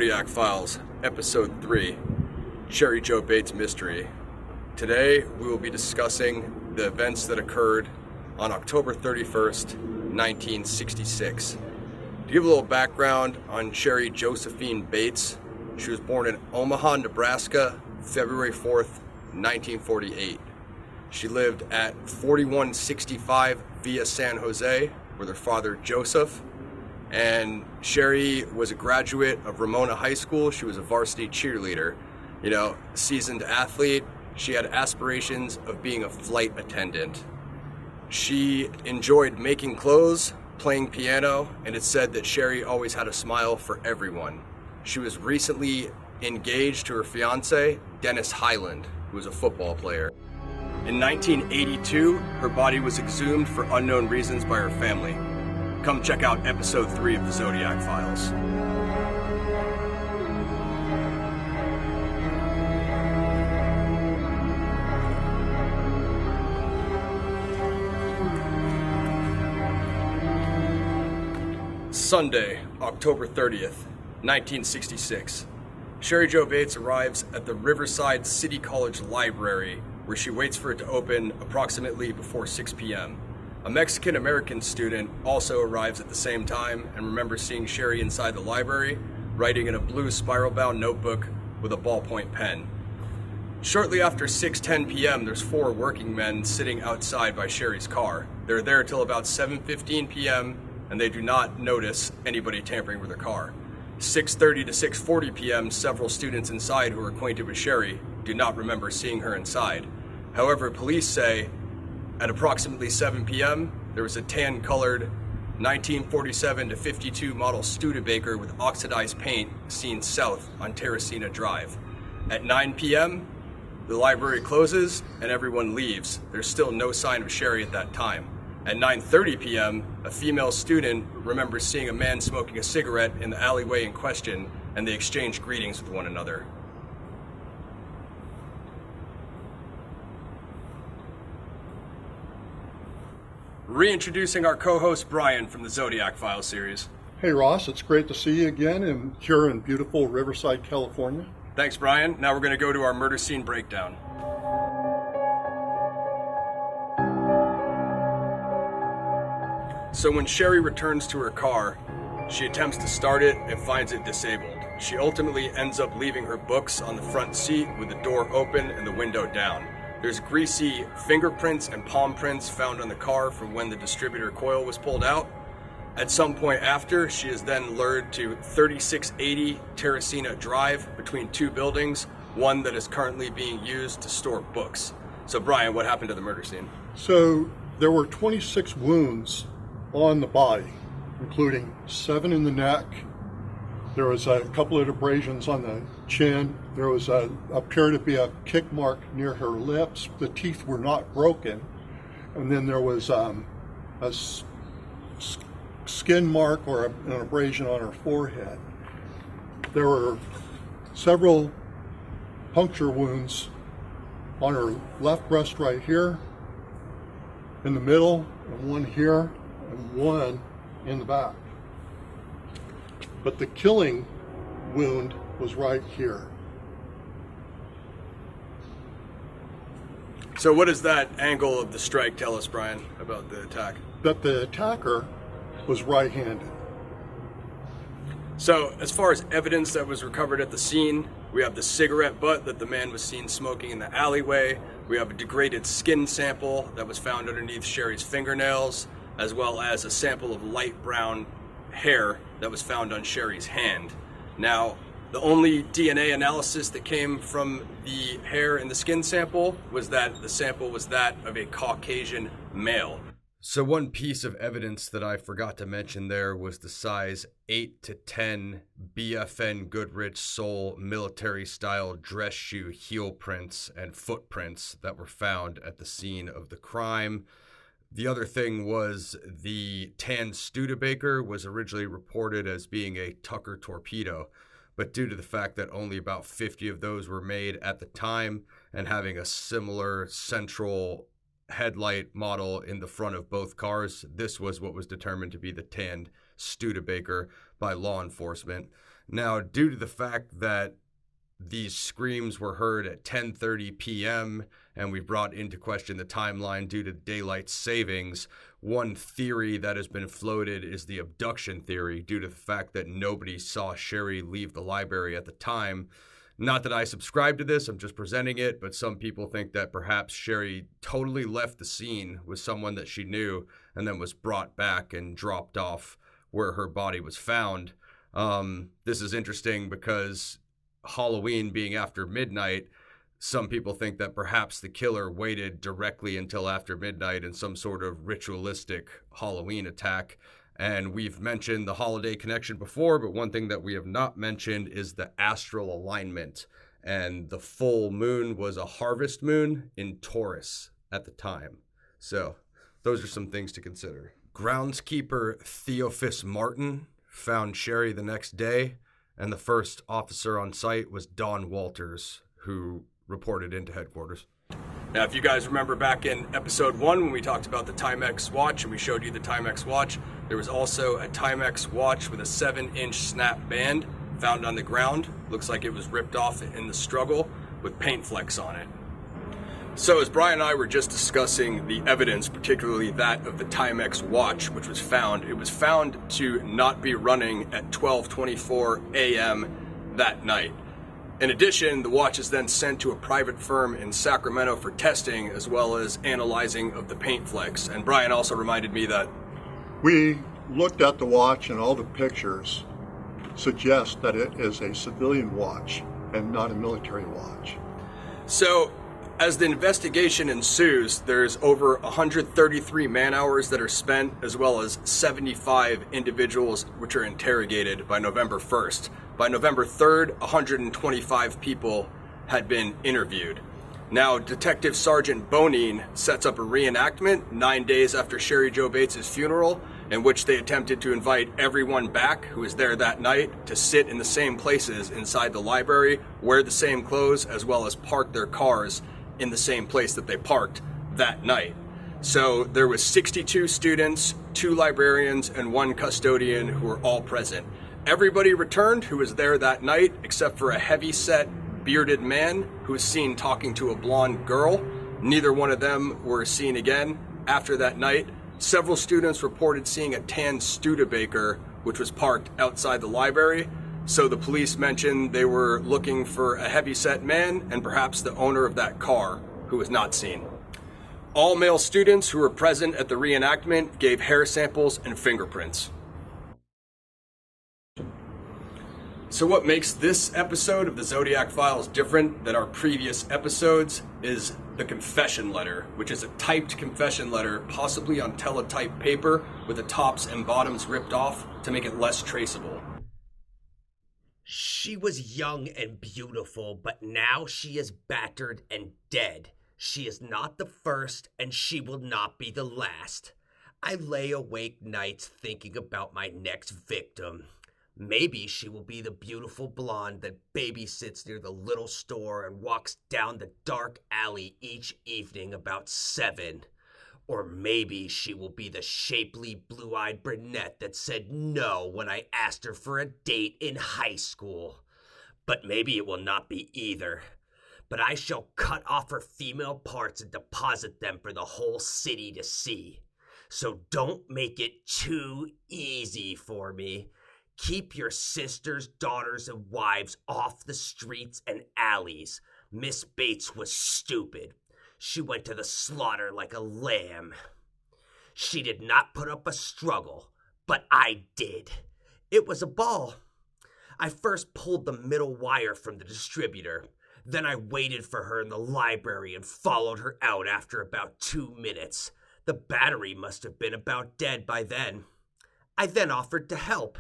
Zodiac Files, Ep.3, Cheri Jo Bates Mystery. Today, we will be discussing the events that occurred on October 31st, 1966. To give a little background on Cheri Josephine Bates, she was born in Omaha, Nebraska, February 4th, 1948. She lived at 4165 Via San Jose with her father, Joseph. And Cheri was a graduate of Ramona High School. She was a varsity cheerleader. Seasoned athlete. She had aspirations of being a flight attendant. She enjoyed making clothes, playing piano, and it's said that Cheri always had a smile for everyone. She was recently engaged to her fiance, Dennis Highland, who was a football player. In 1982, her body was exhumed for unknown reasons by her family. Come check out Episode 3 of the Zodiac Files. Sunday, October 30th, 1966. Cheri Jo Bates arrives at the Riverside City College library, where she waits for it to open approximately before 6 p.m. A Mexican-American student also arrives at the same time and remembers seeing Cheri inside the library, writing in a blue spiral-bound notebook with a ballpoint pen. Shortly after 6:10 p.m., there's 4 working men sitting outside by Cheri's car. They're there till about 7:15 p.m., and they do not notice anybody tampering with their car. 6:30 to 6:40 p.m., several students inside who are acquainted with Cheri do not remember seeing her inside. However, police say at approximately 7 p.m., there was a tan-colored 1947 to 52 model Studebaker with oxidized paint seen south on Teresina Drive. At 9 p.m., the library closes and everyone leaves. There's still no sign of Cheri at that time. At 9:30 p.m., a female student remembers seeing a man smoking a cigarette in the alleyway in question, and they exchange greetings with one another. Reintroducing our co-host Brian from the Zodiac Files series. Hey Ross, it's great to see you again here in beautiful Riverside, California. Thanks, Brian. Now we're going to go to our murder scene breakdown. So when Cheri returns to her car, she attempts to start it and finds it disabled. She ultimately ends up leaving her books on the front seat with the door open and the window down. There's greasy fingerprints and palm prints found on the car from when the distributor coil was pulled out. At some point after, she is then lured to 3680 Teresina Drive between 2 buildings, one that is currently being used to store books. So Brian, what happened to the murder scene? So there were 26 wounds on the body, including 7 in the neck. There was a couple of abrasions on the chin. There was appeared to be a kick mark near her lips. The teeth were not broken. And then there was a skin mark or an abrasion on her forehead. There were several puncture wounds on her left breast right here, in the middle, and one here, and one in the back. But the killing wound was right here. So what does that angle of the strike tell us, Brian, about the attack? That the attacker was right-handed. So as far as evidence that was recovered at the scene, we have the cigarette butt that the man was seen smoking in the alleyway. We have a degraded skin sample that was found underneath Cheri's fingernails, as well as a sample of light brown hair that was found on Cheri's hand. Now, the only DNA analysis that came from the hair and the skin sample was that the sample was that of a Caucasian male. So one piece of evidence that I forgot to mention there was the size 8 to 10 BFN Goodrich sole military style dress shoe heel prints and footprints that were found at the scene of the crime. The other thing was the tan Studebaker was originally reported as being a Tucker torpedo, but due to the fact that only about 50 of those were made at the time and having a similar central headlight model in the front of both cars, this was what was determined to be the tan Studebaker by law enforcement. Now, due to the fact that these screams were heard at 10:30 p.m. and we brought into question the timeline due to daylight savings, one theory that has been floated is the abduction theory due to the fact that nobody saw Cheri leave the library at the time. Not that I subscribe to this, I'm just presenting it, but some people think that perhaps Cheri totally left the scene with someone that she knew and then was brought back and dropped off where her body was found. This is interesting because Halloween being after midnight, some people think that perhaps the killer waited directly until after midnight in some sort of ritualistic Halloween attack. And we've mentioned the holiday connection before, but one thing that we have not mentioned is the astral alignment. And the full moon was a harvest moon in Taurus at the time. So those are some things to consider. Groundskeeper Theophis Martin found Cheri the next day, and the first officer on site was Don Walters, who reported into headquarters. Now, if you guys remember back in episode 1 when we talked about the Timex Watch and we showed you the Timex Watch, there was also a Timex Watch with a 7-inch snap band found on the ground. Looks like it was ripped off in the struggle with paint flecks on it. So as Brian and I were just discussing the evidence, particularly that of the Timex Watch, which was found, it was found to not be running at 12:24 a.m. that night. In addition, the watch is then sent to a private firm in Sacramento for testing, as well as analyzing of the paint flecks. And Brian also reminded me that we looked at the watch and all the pictures suggest that it is a civilian watch and not a military watch. So, as the investigation ensues, there's over 133 man-hours that are spent, as well as 75 individuals which are interrogated by November 1st. By November 3rd, 125 people had been interviewed. Now, Detective Sergeant Bonine sets up a reenactment 9 days after Cheri Jo Bates' funeral, in which they attempted to invite everyone back who was there that night to sit in the same places inside the library, wear the same clothes, as well as park their cars in the same place that they parked that night. So there was 62 students, 2 librarians, and 1 custodian who were all present. Everybody returned who was there that night, except for a heavy-set, bearded man who was seen talking to a blonde girl. Neither one of them were seen again after that night. Several students reported seeing a tan Studebaker, which was parked outside the library. So the police mentioned they were looking for a heavy-set man and perhaps the owner of that car, who was not seen. All male students who were present at the reenactment gave hair samples and fingerprints. So what makes this episode of the Zodiac Files different than our previous episodes is the confession letter, which is a typed confession letter, possibly on teletype paper with the tops and bottoms ripped off to make it less traceable. She was young and beautiful, but now she is battered and dead. She is not the first, and she will not be the last. I lay awake nights thinking about my next victim. Maybe she will be the beautiful blonde that babysits near the little store and walks down the dark alley each evening about 7. Or maybe she will be the shapely, blue-eyed brunette that said no when I asked her for a date in high school. But maybe it will not be either. But I shall cut off her female parts and deposit them for the whole city to see. So don't make it too easy for me. Keep your sisters, daughters, and wives off the streets and alleys. Miss Bates was stupid. She went to the slaughter like a lamb. She did not put up a struggle, but I did. It was a ball. I first pulled the middle wire from the distributor. Then I waited for her in the library and followed her out after about 2 minutes. The battery must have been about dead by then. I then offered to help.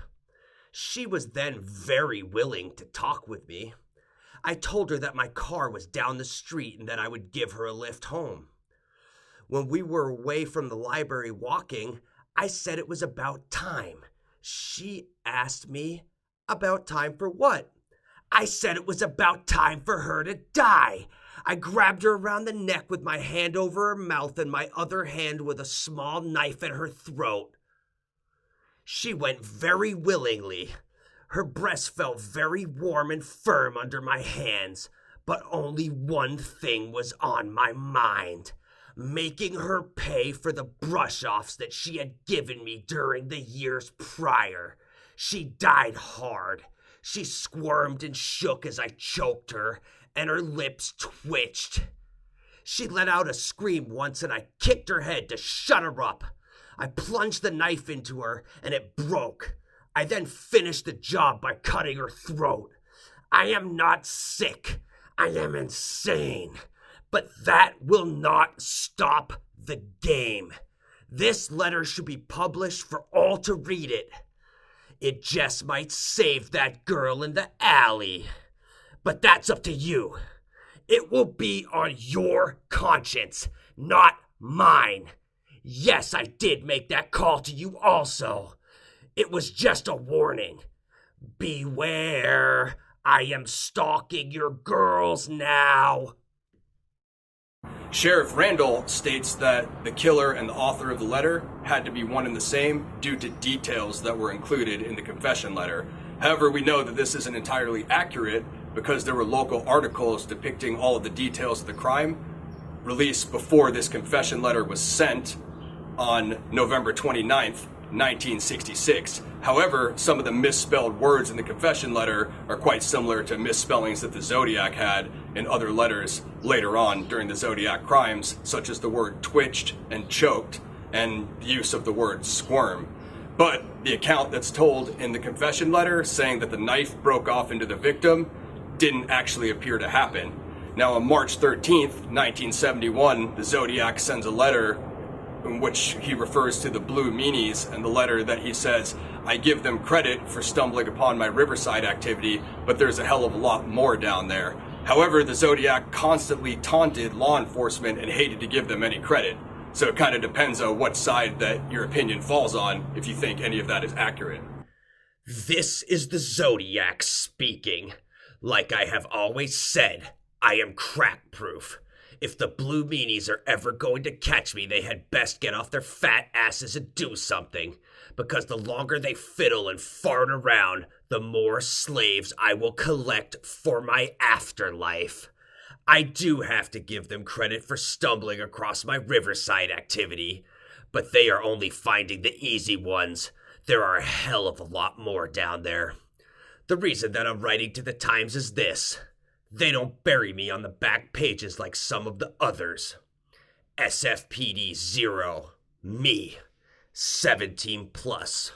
She was then very willing to talk with me. I told her that my car was down the street and that I would give her a lift home. When we were away from the library walking, I said it was about time. She asked me, about time for what? I said it was about time for her to die. I grabbed her around the neck with my hand over her mouth and my other hand with a small knife at her throat. She went very willingly. Her breast felt very warm and firm under my hands, but only one thing was on my mind: making her pay for the brush-offs that she had given me during the years prior. She died hard. She squirmed and shook as I choked her, and her lips twitched. She let out a scream once, and I kicked her head to shut her up. I plunged the knife into her, and it broke. I then finished the job by cutting her throat. I am not sick. I am insane. But that will not stop the game. This letter should be published for all to read it. It just might save that girl in the alley. But that's up to you. It will be on your conscience, not mine. Yes, I did make that call to you also. It was just a warning. Beware, I am stalking your girls now. Sheriff Randall states that the killer and the author of the letter had to be one and the same due to details that were included in the confession letter. However, we know that this isn't entirely accurate because there were local articles depicting all of the details of the crime released before this confession letter was sent on November 29th, 1966. However, some of the misspelled words in the confession letter are quite similar to misspellings that the Zodiac had in other letters later on during the Zodiac crimes, such as the word twitched and choked and the use of the word squirm. But the account that's told in the confession letter saying that the knife broke off into the victim didn't actually appear to happen. Now, on March 13th, 1971, the Zodiac sends a letter in which he refers to the Blue Meanies, and the letter that he says, I give them credit for stumbling upon my Riverside activity, but there's a hell of a lot more down there. However, the Zodiac constantly taunted law enforcement and hated to give them any credit. So it kind of depends on what side that your opinion falls on, if you think any of that is accurate. This is the Zodiac speaking. Like I have always said, I am crack-proof. If the Blue Meanies are ever going to catch me, they had best get off their fat asses and do something. Because the longer they fiddle and fart around, the more slaves I will collect for my afterlife. I do have to give them credit for stumbling across my Riverside activity, but they are only finding the easy ones. There are a hell of a lot more down there. The reason that I'm writing to the Times is this. They don't bury me on the back pages like some of the others. SFPD 0. Me. 17 plus.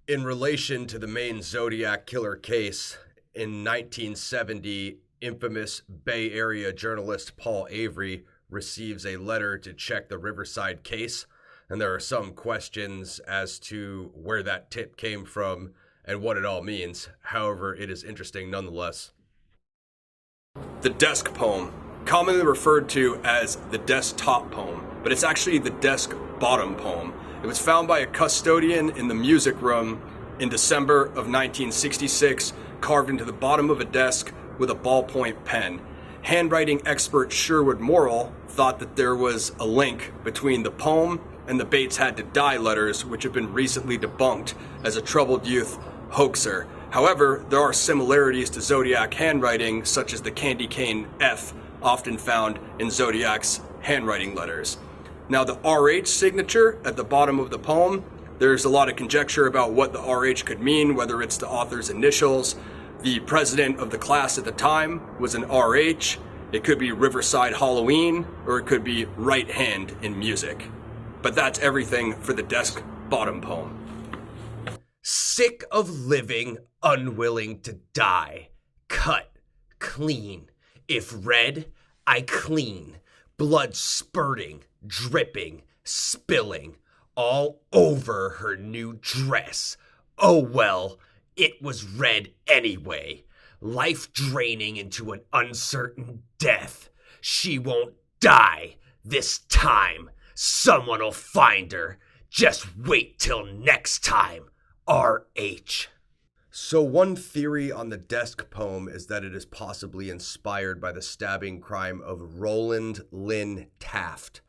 In relation to the main Zodiac killer case, in 1970, infamous Bay Area journalist Paul Avery receives a letter to check the Riverside case, and there are some questions as to where that tip came from and what it all means. However, it is interesting nonetheless. The desk poem, commonly referred to as the desktop poem, but it's actually the desk bottom poem. It was found by a custodian in the music room in December of 1966, carved into the bottom of a desk with a ballpoint pen. Handwriting expert Sherwood Morrill thought that there was a link between the poem and the Bates Had to Die letters, which have been recently debunked as a troubled youth hoaxer. However, there are similarities to Zodiac handwriting, such as the candy cane F, often found in Zodiac's handwriting letters. Now, the RH signature at the bottom of the poem, there's a lot of conjecture about what the RH could mean, whether it's the author's initials. The president of the class at the time was an RH. It could be Riverside Halloween, or it could be right hand in music. But that's everything for the desk bottom poem. Sick of living, unwilling to die. Cut, clean. If red, I clean. Blood spurting, dripping, spilling, all over her new dress. Oh well, it was red anyway. Life draining into an uncertain death. She won't die this time. Someone'll find her. Just wait till next time. R.H. So one theory on the desk poem is that it is possibly inspired by the stabbing crime of Roland Lynn Taft,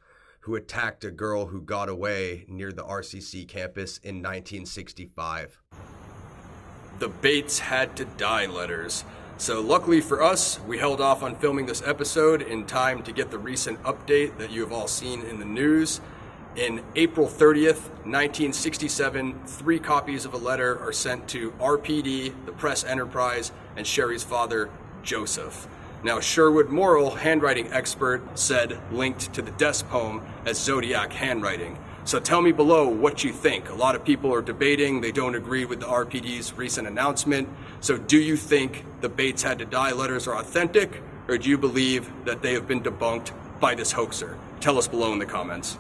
who attacked a girl who got away near the RCC campus in 1965. The Bates Had to Die Letters. So luckily for us, we held off on filming this episode in time to get the recent update that you have all seen in the news. In April 30th, 1967, 3 copies of a letter are sent to RPD, the press enterprise, and Cheri's father, Joseph. Now, Sherwood Morrill, handwriting expert, said linked to the desk poem as Zodiac handwriting. So tell me below what you think. A lot of people are debating, they don't agree with the RPD's recent announcement. So do you think the Bates Had to Die letters are authentic, or do you believe that they have been debunked by this hoaxer? Tell us below in the comments.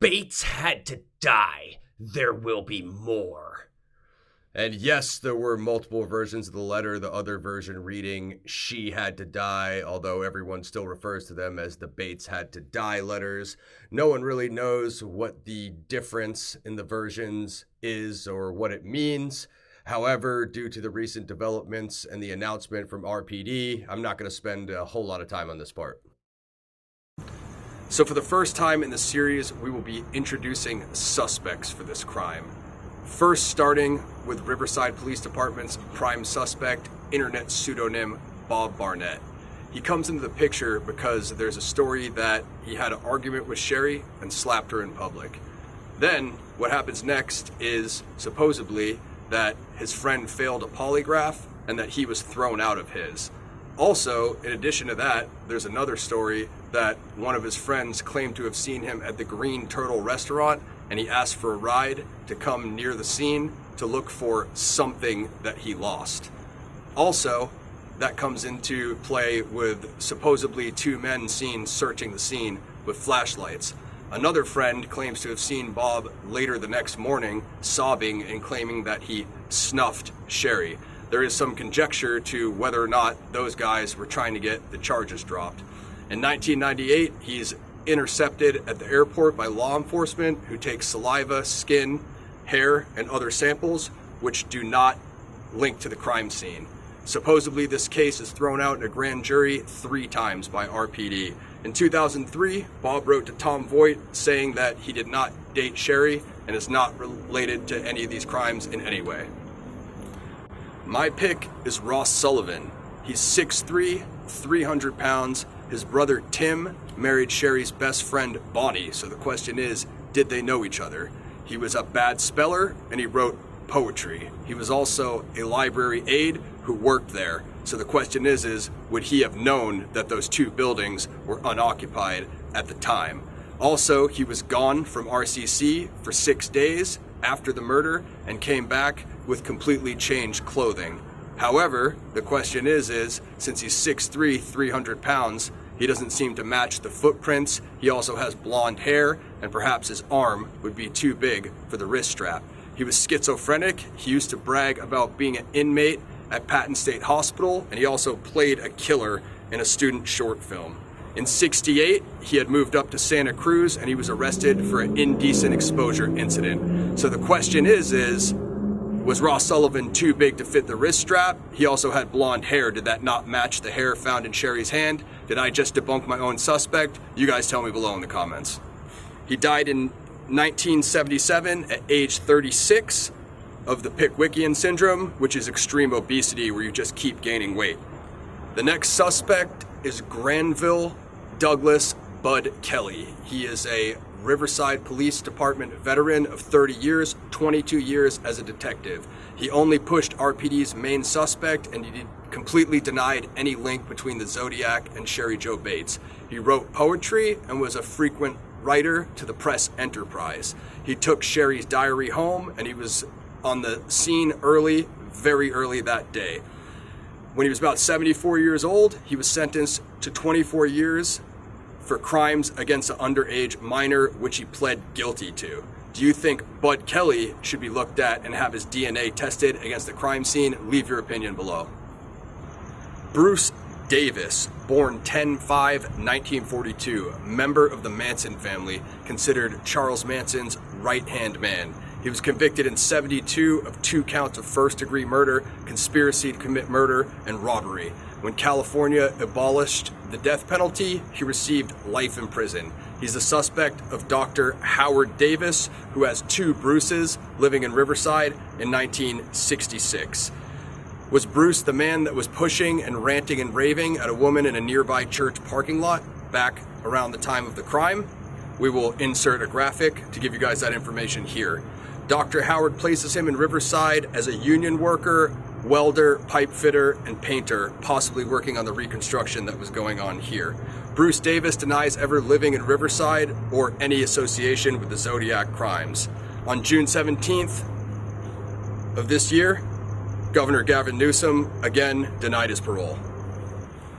Bates had to die. There will be more. And yes, there were multiple versions of the letter, the other version reading, "She had to die," although everyone still refers to them as the Bates Had to Die letters. No one really knows what the difference in the versions is or what it means. However, due to the recent developments and the announcement from RPD, I'm not going to spend a whole lot of time on this part. So for the first time in the series, we will be introducing suspects for this crime. First, starting with Riverside Police Department's prime suspect, internet pseudonym Bob Barnett. He comes into the picture because there's a story that he had an argument with Cheri and slapped her in public. Then, what happens next is, supposedly, that his friend failed a polygraph and that he was thrown out of his. Also, in addition to that, there's another story that one of his friends claimed to have seen him at the Green Turtle restaurant, and he asked for a ride to come near the scene to look for something that he lost. Also, that comes into play with supposedly 2 men seen searching the scene with flashlights. Another friend claims to have seen Bob later the next morning sobbing and claiming that he snuffed Cheri. There is some conjecture to whether or not those guys were trying to get the charges dropped. In 1998, he's intercepted at the airport by law enforcement who take saliva, skin, hair, and other samples which do not link to the crime scene. Supposedly, this case is thrown out in a grand jury 3 times by RPD. In 2003, Bob wrote to Tom Voigt saying that he did not date Cheri and is not related to any of these crimes in any way. My pick is Ross Sullivan. He's 6'3", 300 pounds. His brother Tim married Cheri's best friend Bonnie, so the question is, did they know each other? He was a bad speller and he wrote poetry. He was also a library aide who worked there. So the question is would he have known that those 2 buildings were unoccupied at the time? Also, he was gone from RCC for 6 days after the murder and came back with completely changed clothing. However, the question is since he's 6'3", 300 pounds, he doesn't seem to match the footprints. He also has blonde hair, and perhaps his arm would be too big for the wrist strap. He was schizophrenic. He used to brag about being an inmate at Patton State Hospital, and he also played a killer in a student short film. In '68, he had moved up to Santa Cruz, and he was arrested for an indecent exposure incident. So the question is was Ross Sullivan too big to fit the wrist strap? He also had blonde hair. Did that not match the hair found in Cheri's hand? Did I just debunk my own suspect? You guys tell me below in the comments. He died in 1977 at age 36 of the Pickwickian syndrome, which is extreme obesity where you just keep gaining weight. The next suspect is Granville Douglas Bud Kelly. He is a Riverside Police Department veteran of 30 years, 22 years as a detective. He only pushed RPD's main suspect and he completely denied any link between the Zodiac and Cheri Jo Bates. He wrote poetry and was a frequent writer to the press enterprise. He took Cheri's diary home and he was on the scene early, very early that day. When he was about 74 years old, he was sentenced to 24 years for crimes against an underage minor, which he pled guilty to. Do you think Bud Kelly should be looked at and have his DNA tested against the crime scene? Leave your opinion below. Bruce Davis, born 10/5/1942, member of the Manson family, considered Charles Manson's right-hand man. He was convicted in 72 of 2 counts of first-degree murder, conspiracy to commit murder, and robbery. When California abolished the death penalty, he received life in prison. He's the suspect of Dr. Howard Davis, who has 2 Bruces living in Riverside in 1966. Was Bruce the man that was pushing and ranting and raving at a woman in a nearby church parking lot back around the time of the crime? We will insert a graphic to give you guys that information here. Dr. Howard places him in Riverside as a union worker, welder, pipe fitter, and painter, possibly working on the reconstruction that was going on here. Bruce Davis denies ever living in Riverside or any association with the Zodiac crimes. On June 17th of this year, Governor Gavin Newsom again denied his parole.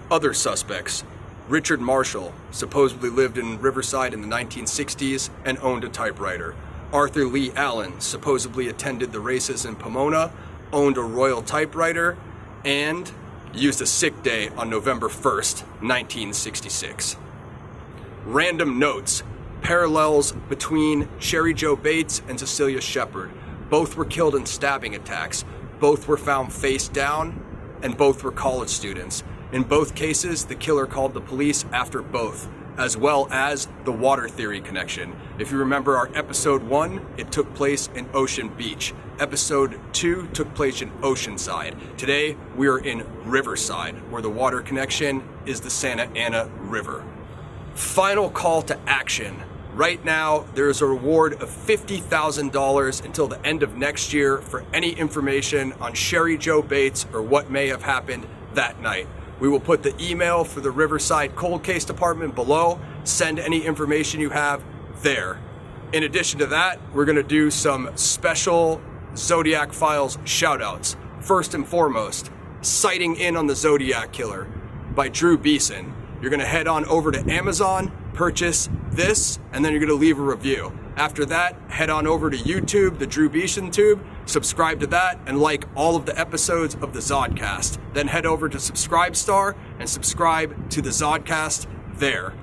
Other suspects: Richard Marshall supposedly lived in Riverside in the 1960s and owned a typewriter. Arthur Lee Allen supposedly attended the races in Pomona, owned a Royal typewriter, and used a sick day on November 1st, 1966. Random notes: parallels between Cheri Jo Bates and Cecilia Shepard. Both were killed in stabbing attacks. Both were found face down, and both were college students. In both cases, the killer called the police after both, as well as the water theory connection. If you remember our episode 1, it took place in Ocean Beach. Episode 2 took place in Oceanside. Today, we are in Riverside, where the water connection is the Santa Ana River. Final call to action. Right now, there is a reward of $50,000 until the end of next year for any information on Cheri Jo Bates or what may have happened that night. We will put the email for the Riverside Cold Case Department below. Send any information you have there. In addition to that, we're going to do some special Zodiac Files shoutouts. First and foremost, Sighting In on the Zodiac Killer by Drew Beeson. You're going to head on over to Amazon, purchase this, and then you're going to leave a review. After that, head on over to YouTube, the Drew Beeson Tube, subscribe to that, and like all of the episodes of the Zodcast. Then head over to Subscribestar and subscribe to the Zodcast there.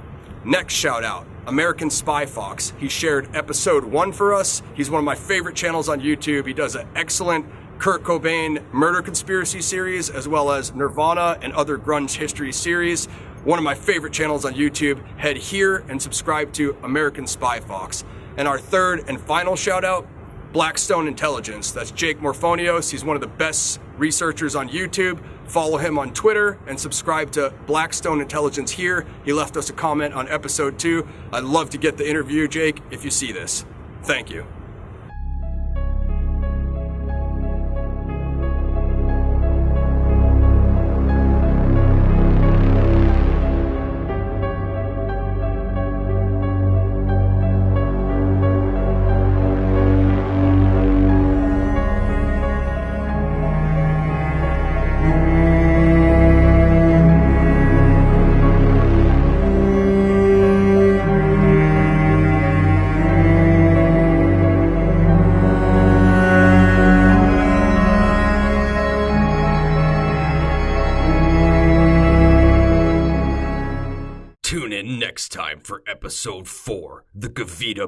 Next shout out, American Spy Fox. He shared episode 1 for us. He's one of my favorite channels on YouTube. He does an excellent Kurt Cobain murder conspiracy series, as well as Nirvana and other grunge history series. One of my favorite channels on YouTube. Head here and subscribe to American Spy Fox. And our third and final shout out, Blackstone Intelligence. That's Jake Morphonios. He's one of the best researchers on YouTube. Follow him on Twitter and subscribe to Blackstone Intelligence here. He left us a comment on episode 2. I'd love to get the interview, Jake, if you see this. Thank you. Tune in next time for episode 4, The Gavita